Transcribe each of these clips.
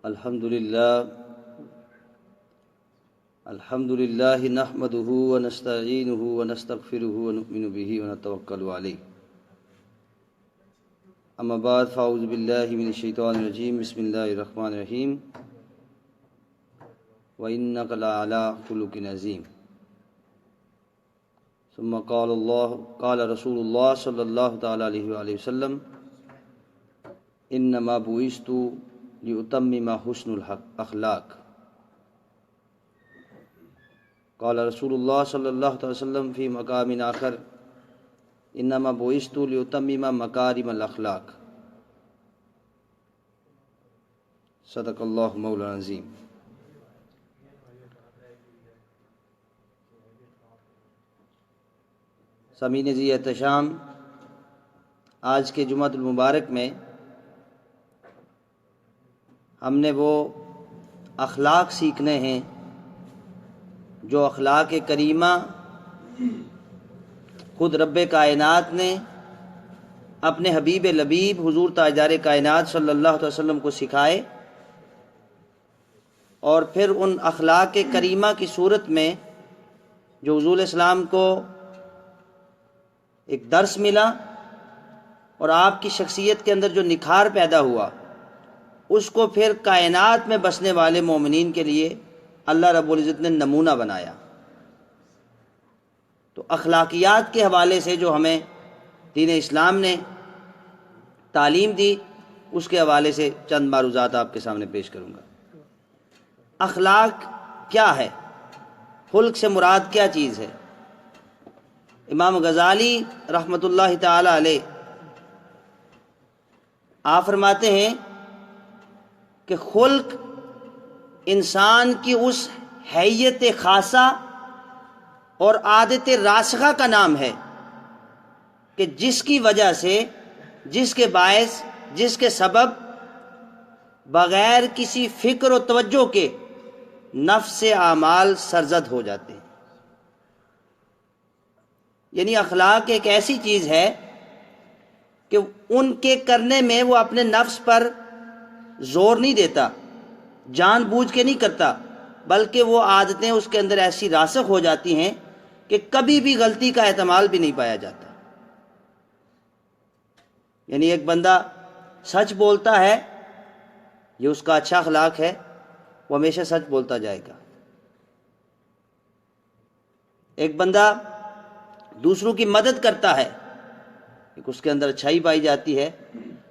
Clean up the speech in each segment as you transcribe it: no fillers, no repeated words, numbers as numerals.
الحمد للہ نحمده ونستعینه ونستغفره ونؤمن به ونتوکل علیہ اما بعد فاعوذ باللہ من الشیطان الرجیم بسم اللہ الرحمن الرحیم وَإِنَّكَ لَعَلَىٰ خُلُقٍ عَظِيمٍ ثم قال رسول اللہ صلی اللہ تعالی علیہ وآلہ وسلم انما بعثت لأتمم حسن الاخلاق قال رسول اللہ صلی اللہ تعالی وسلم فی مقام آخر انما بعثت لأتمم مکارم الاخلاق صدق اللہ مولانا العظیم۔ سامعین ذی احتشام، آج کے جمعۃ المبارک میں ہم نے وہ اخلاق سیکھنے ہیں جو اخلاق کریمہ خود رب کائنات نے اپنے حبیب لبیب حضور تاجدار کائنات صلی اللہ علیہ وسلم کو سکھائے، اور پھر ان اخلاق کریمہ کی صورت میں جو حضور اسلام کو ایک درس ملا اور آپ کی شخصیت کے اندر جو نکھار پیدا ہوا، اس کو پھر کائنات میں بسنے والے مومنین کے لیے اللہ رب العزت نے نمونہ بنایا۔ تو اخلاقیات کے حوالے سے جو ہمیں دین اسلام نے تعلیم دی، اس کے حوالے سے چند معروضات آپ کے سامنے پیش کروں گا۔ اخلاق کیا ہے؟ خلق سے مراد کیا چیز ہے؟ امام غزالی رحمۃ اللہ تعالی علیہ آپ فرماتے ہیں کہ خلق انسان کی اس حیت خاصہ اور عادت راسخہ کا نام ہے کہ جس کی وجہ سے، جس کے باعث، جس کے سبب بغیر کسی فکر و توجہ کے نفس اعمال سرزد ہو جاتے ہیں۔ یعنی اخلاق ایک ایسی چیز ہے کہ ان کے کرنے میں وہ اپنے نفس پر زور نہیں دیتا، جان بوجھ کے نہیں کرتا، بلکہ وہ عادتیں اس کے اندر ایسی راسخ ہو جاتی ہیں کہ کبھی بھی غلطی کا احتمال بھی نہیں پایا جاتا۔ یعنی ایک بندہ سچ بولتا ہے، یہ اس کا اچھا اخلاق ہے، وہ ہمیشہ سچ بولتا جائے گا۔ ایک بندہ دوسروں کی مدد کرتا ہے، اس کے اندر اچھائی پائی جاتی ہے،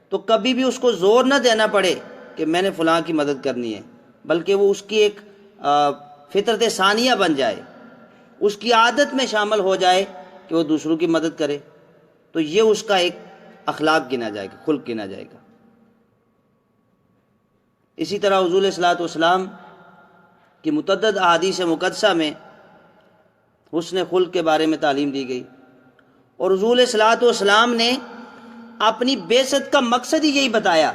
تو کبھی بھی اس کو زور نہ دینا پڑے کہ میں نے فلاں کی مدد کرنی ہے، بلکہ وہ اس کی ایک فطرت ثانیہ بن جائے، اس کی عادت میں شامل ہو جائے کہ وہ دوسروں کی مدد کرے، تو یہ اس کا ایک اخلاق گنا جائے گا، خلق گنا جائے گا۔ اسی طرح حضور صلی اللہ علیہ وسلم کی متعدد احادیث مقدسہ میں حسن خلق کے بارے میں تعلیم دی گئی، اور حضور صلی اللہ علیہ وسلم نے اپنی بعثت کا مقصد ہی یہی بتایا،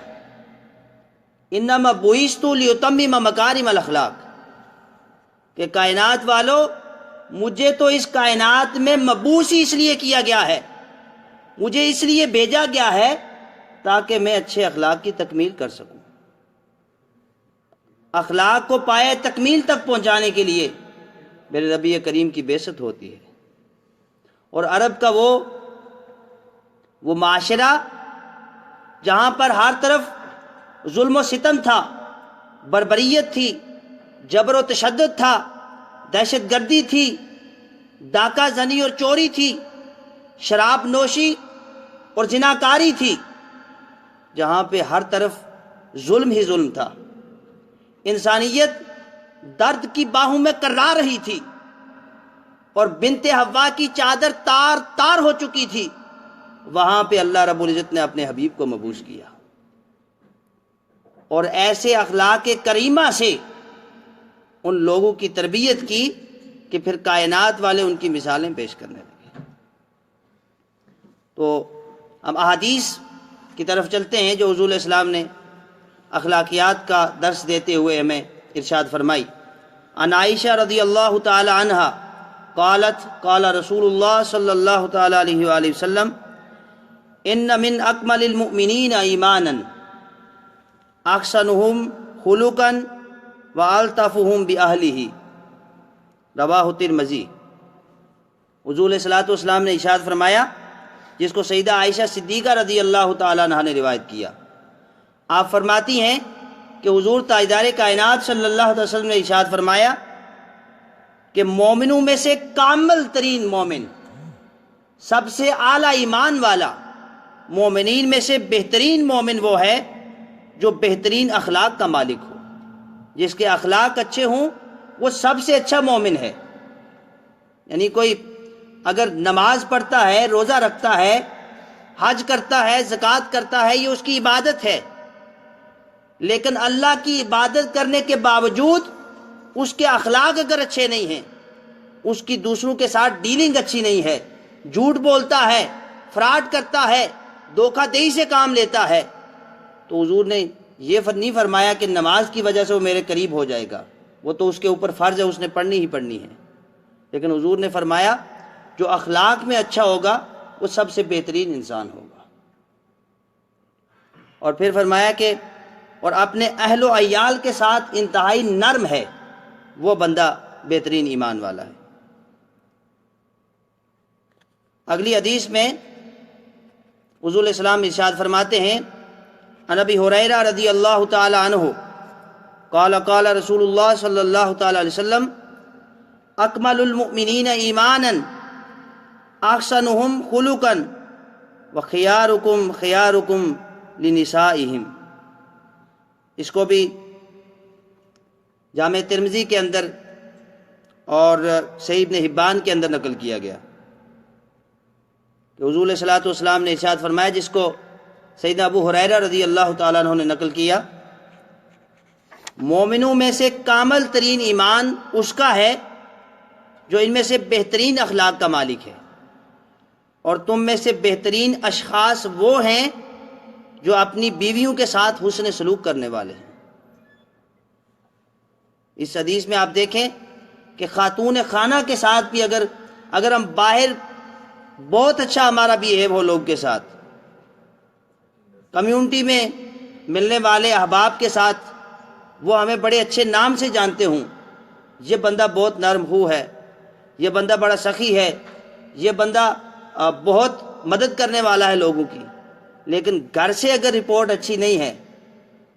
انما بعثت لأتمم مکارم الاخلاق، کہ کائنات والو، مجھے تو اس کائنات میں مبعوث ہی اس لیے کیا گیا ہے، مجھے اس لیے بھیجا گیا ہے تاکہ میں اچھے اخلاق کی تکمیل کر سکوں۔ اخلاق کو پائے تکمیل تک پہنچانے کے لیے میرے نبی کریم کی بعثت ہوتی ہے۔ اور عرب کا وہ معاشرہ جہاں پر ہر طرف ظلم و ستم تھا، بربریت تھی، جبر و تشدد تھا، دہشت گردی تھی، ڈاکہ زنی اور چوری تھی، شراب نوشی اور زناکاری تھی، جہاں پہ ہر طرف ظلم ہی ظلم تھا، انسانیت درد کی باہوں میں کرا رہی تھی، اور بنت حوا کی چادر تار تار ہو چکی تھی، وہاں پہ اللہ رب العزت نے اپنے حبیب کو مبعوث کیا، اور ایسے اخلاق کریمہ سے ان لوگوں کی تربیت کی کہ پھر کائنات والے ان کی مثالیں پیش کرنے لگے۔ تو ہم احادیث کی طرف چلتے ہیں جو حضور اسلام نے اخلاقیات کا درس دیتے ہوئے ہمیں ارشاد فرمائی۔ عن عائشہ رضی اللہ تعالی عنہا قالت قال رسول اللہ صلی اللہ تعالی علیہ وآلہ وسلم ان من اکمل المؤمنین ایمانا احسنهم خلقا وألطفهم بأهله، رواہ ترمذی۔ حضور علیہ الصلوۃ والسلام نے ارشاد فرمایا، جس کو سیدہ عائشہ صدیقہ رضی اللہ تعالیٰ عنہا نے روایت کیا، آپ فرماتی ہیں کہ حضور تاجدار کائنات صلی اللہ علیہ وسلم نے ارشاد فرمایا کہ مومنوں میں سے کامل ترین مومن، سب سے اعلیٰ ایمان والا، مومنین میں سے بہترین مومن وہ ہے جو بہترین اخلاق کا مالک ہو، جس کے اخلاق اچھے ہوں وہ سب سے اچھا مومن ہے۔ یعنی کوئی اگر نماز پڑھتا ہے، روزہ رکھتا ہے، حج کرتا ہے، زکوٰۃ کرتا ہے، یہ اس کی عبادت ہے، لیکن اللہ کی عبادت کرنے کے باوجود اس کے اخلاق اگر اچھے نہیں ہیں، اس کی دوسروں کے ساتھ ڈیلنگ اچھی نہیں ہے، جھوٹ بولتا ہے، فراڈ کرتا ہے، دھوکہ دہی سے کام لیتا ہے، تو حضور نے یہ نہیں فرمایا کہ نماز کی وجہ سے وہ میرے قریب ہو جائے گا، وہ تو اس کے اوپر فرض ہے، اس نے پڑھنی ہی پڑھنی ہے، لیکن حضور نے فرمایا جو اخلاق میں اچھا ہوگا وہ سب سے بہترین انسان ہوگا۔ اور پھر فرمایا کہ اور اپنے اہل و عیال کے ساتھ انتہائی نرم ہے، وہ بندہ بہترین ایمان والا ہے۔ اگلی حدیث میں حضور علیہ السلام ارشاد فرماتے ہیں، عن ابی ہریرہ رضی اللہ تعالی عنہ قال قال رسول اللہ صلی اللہ تعالی علیہ وسلم اکمل المؤمنین ایمانا احسنهم خلقا وخیارکم خیارکم لنسائہم۔ اس کو بھی جامع ترمذی کے اندر اور صحیح ابن حبان کے اندر نقل کیا گیا کہ حضور علیہ الصلوۃ والسلام نے ارشاد فرمایا، جس کو سیدنا ابو ہریرہ رضی اللہ تعالیٰ عنہ نے نقل کیا، مومنوں میں سے کامل ترین ایمان اس کا ہے جو ان میں سے بہترین اخلاق کا مالک ہے، اور تم میں سے بہترین اشخاص وہ ہیں جو اپنی بیویوں کے ساتھ حسن سلوک کرنے والے ہیں۔ اس حدیث میں آپ دیکھیں کہ خاتون خانہ کے ساتھ بھی اگر ہم باہر بہت اچھا ہمارا بیہیو ہو لوگ کے ساتھ، کمیونٹی میں ملنے والے احباب کے ساتھ وہ ہمیں بڑے اچھے نام سے جانتے ہوں، یہ بندہ بہت نرم خو ہے، یہ بندہ بڑا سخی ہے، یہ بندہ بہت مدد کرنے والا ہے لوگوں کی، لیکن گھر سے اگر رپورٹ اچھی نہیں ہے،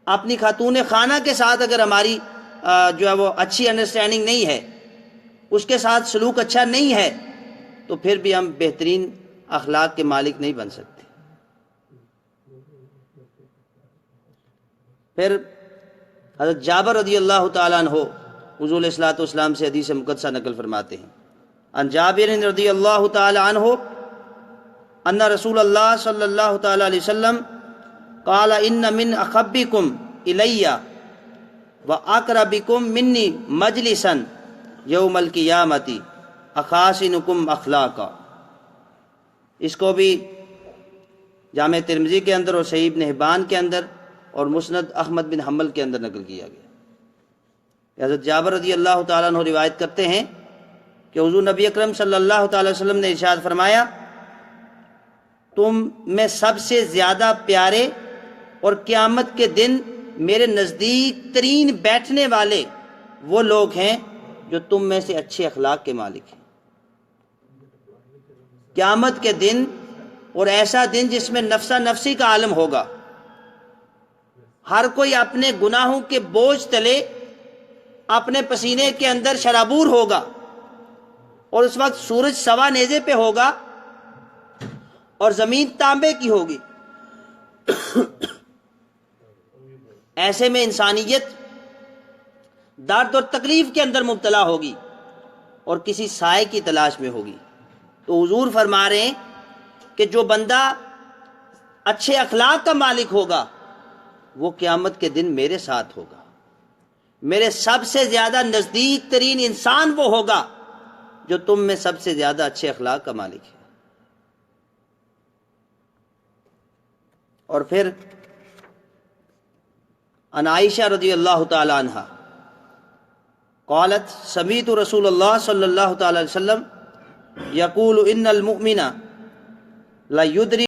اپنی خاتون خانہ کے ساتھ اگر ہماری جو ہے وہ اچھی انڈرسٹینڈنگ نہیں ہے، اس کے ساتھ سلوک اچھا نہیں ہے، تو پھر بھی ہم بہترین اخلاق کے مالک نہیں بن سکتے۔ پھر حضرت جابر رضی اللہ تعالیٰ عنہ حضور علیہ الصلوۃ والسلام سے حدیث مقدسہ نقل فرماتے ہیں، عن جابر رضی اللہ تعالیٰ عنہ ان رسول اللہ صلی اللہ تعالیٰ علیہ وسلم قال ان من اخبکم الی واقربکم منی مجلسا یوم القیامۃ اخاسنکم اخلاقا۔ اس کو بھی جامع ترمذی کے اندر اور صحیح ابن حبان کے اندر اور مسند احمد بن حنبل کے اندر نقل کیا گیا۔ حضرت جابر رضی اللہ تعالیٰ عنہ روایت کرتے ہیں کہ حضور نبی اکرم صلی اللہ تعالی وسلم نے ارشاد فرمایا، تم میں سب سے زیادہ پیارے اور قیامت کے دن میرے نزدیک ترین بیٹھنے والے وہ لوگ ہیں جو تم میں سے اچھے اخلاق کے مالک ہیں۔ قیامت کے دن، اور ایسا دن جس میں نفسا نفسی کا عالم ہوگا، ہر کوئی اپنے گناہوں کے بوجھ تلے اپنے پسینے کے اندر شرابور ہوگا، اور اس وقت سورج سوا نیزے پہ ہوگا اور زمین تانبے کی ہوگی۔ ایسے میں انسانیت درد اور تکلیف کے اندر مبتلا ہوگی اور کسی سائے کی تلاش میں ہوگی۔ تو حضور فرما رہے ہیں کہ جو بندہ اچھے اخلاق کا مالک ہوگا وہ قیامت کے دن میرے ساتھ ہوگا، میرے سب سے زیادہ نزدیک ترین انسان وہ ہوگا جو تم میں سب سے زیادہ اچھے اخلاق کا مالک ہے۔ اور پھر عن عائشہ رضی اللہ تعالی عنہ قالت سمعت رسول اللہ صلی اللہ تعالی علیہ وسلم یقول ان المؤمن لا یدرک